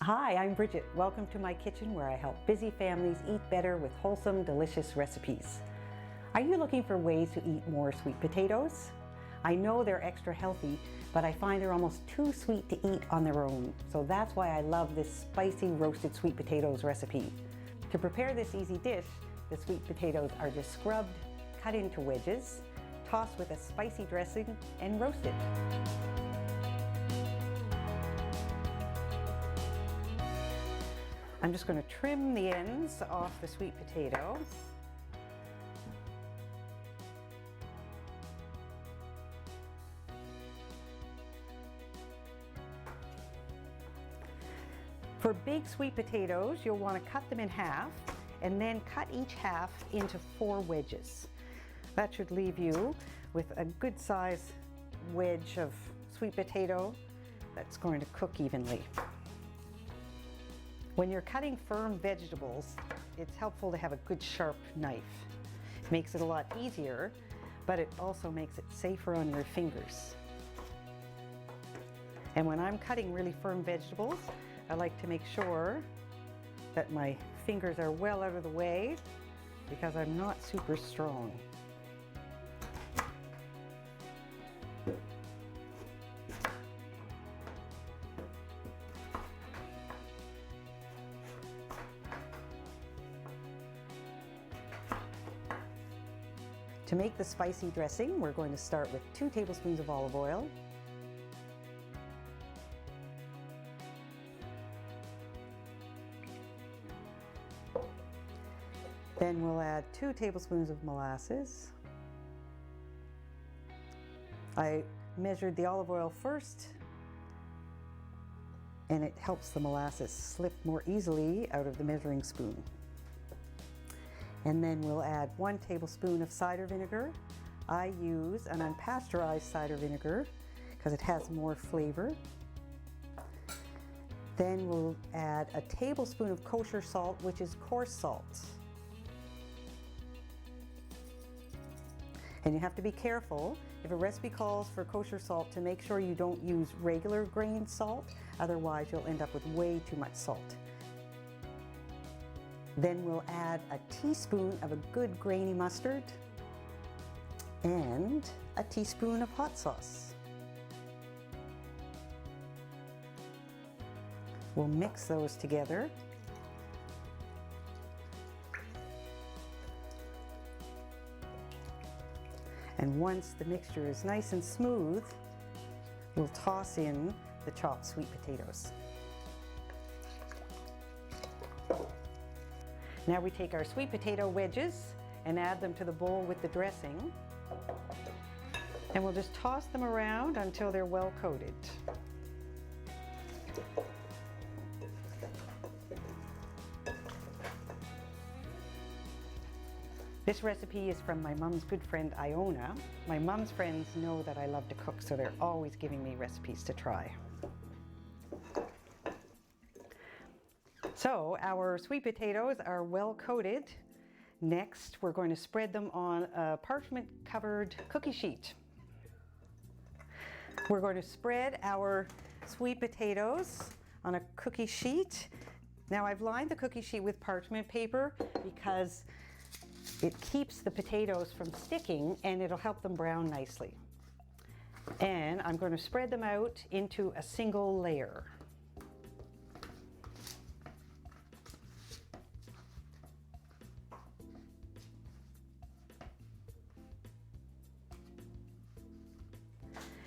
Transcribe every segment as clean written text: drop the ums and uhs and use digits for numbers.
Hi, I'm Bridget. Welcome to my kitchen where I help busy families eat better with wholesome, delicious recipes. Are you looking for ways to eat more sweet potatoes? I know they're extra healthy, but I find they're almost too sweet to eat on their own. So that's why I love this spicy roasted sweet potatoes recipe. To prepare this easy dish, the sweet potatoes are just scrubbed, cut into wedges, tossed with a spicy dressing, and roasted. I'm just going to trim the ends off the sweet potato. For big sweet potatoes, you'll want to cut them in half and then cut each half into 4 wedges. That should leave you with a good size wedge of sweet potato that's going to cook evenly. When you're cutting firm vegetables, it's helpful to have a good sharp knife. It makes it a lot easier, but it also makes it safer on your fingers. And when I'm cutting really firm vegetables, I like to make sure that my fingers are well out of the way because I'm not super strong. To make the spicy dressing, we're going to start with 2 tablespoons of olive oil, then we'll add 2 tablespoons of molasses. I measured the olive oil first, and it helps the molasses slip more easily out of the measuring spoon. And then we'll add 1 tablespoon of cider vinegar. I use an unpasteurized cider vinegar because it has more flavor. Then we'll add a tablespoon of kosher salt, which is coarse salt. And you have to be careful if a recipe calls for kosher salt to make sure you don't use regular grain salt, otherwise you'll end up with way too much salt. Then we'll add a teaspoon of a good grainy mustard and a teaspoon of hot sauce. We'll mix those together. And once the mixture is nice and smooth, we'll toss in the chopped sweet potatoes. Now we take our sweet potato wedges and add them to the bowl with the dressing. And we'll just toss them around until they're well coated. This recipe is from my mom's good friend Iona. My mom's friends know that I love to cook, so they're always giving me recipes to try. So our sweet potatoes are well coated. Next, we're going to spread them on a parchment covered cookie sheet. We're going to spread our sweet potatoes on a cookie sheet. Now I've lined the cookie sheet with parchment paper because it keeps the potatoes from sticking and it'll help them brown nicely. And I'm going to spread them out into a single layer.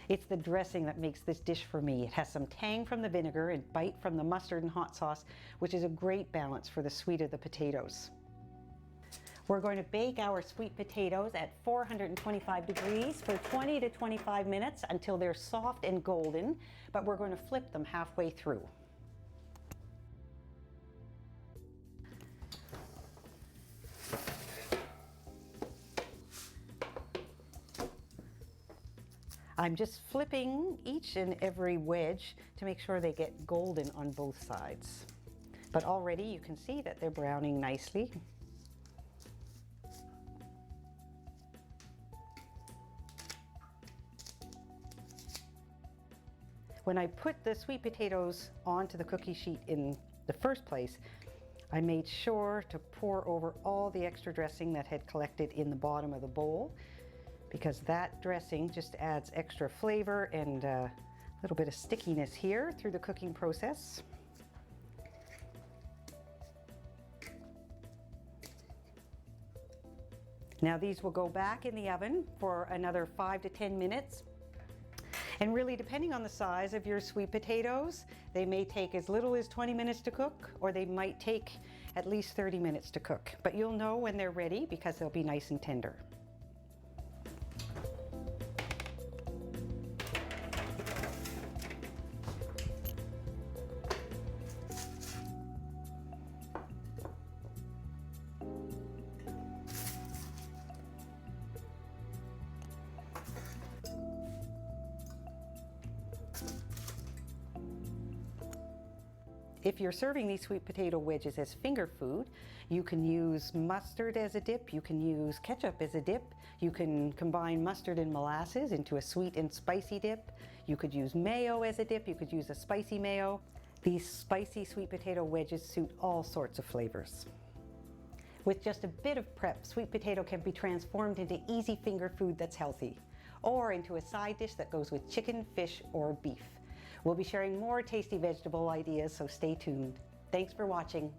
It's the dressing that makes this dish for me. It has some tang from the vinegar and bite from the mustard and hot sauce, which is a great balance for the sweet of the potatoes. We're going to bake our sweet potatoes at 425 degrees for 20 to 25 minutes until they're soft and golden, but we're going to flip them halfway through. I'm just flipping each and every wedge to make sure they get golden on both sides. But already you can see that they're browning nicely. When I put the sweet potatoes onto the cookie sheet in the first place, I made sure to pour over all the extra dressing that had collected in the bottom of the bowl, because that dressing just adds extra flavor and a little bit of stickiness here through the cooking process. Now these will go back in the oven for another 5 to 10 minutes. And really, depending on the size of your sweet potatoes, they may take as little as 20 minutes to cook, or they might take at least 30 minutes to cook. But you'll know when they're ready because they'll be nice and tender. If you're serving these sweet potato wedges as finger food, you can use mustard as a dip, you can use ketchup as a dip, you can combine mustard and molasses into a sweet and spicy dip, you could use mayo as a dip, you could use a spicy mayo. These spicy sweet potato wedges suit all sorts of flavors. With just a bit of prep, sweet potato can be transformed into easy finger food that's healthy, or into a side dish that goes with chicken, fish, or beef. We'll be sharing more tasty vegetable ideas, so stay tuned. Thanks for watching.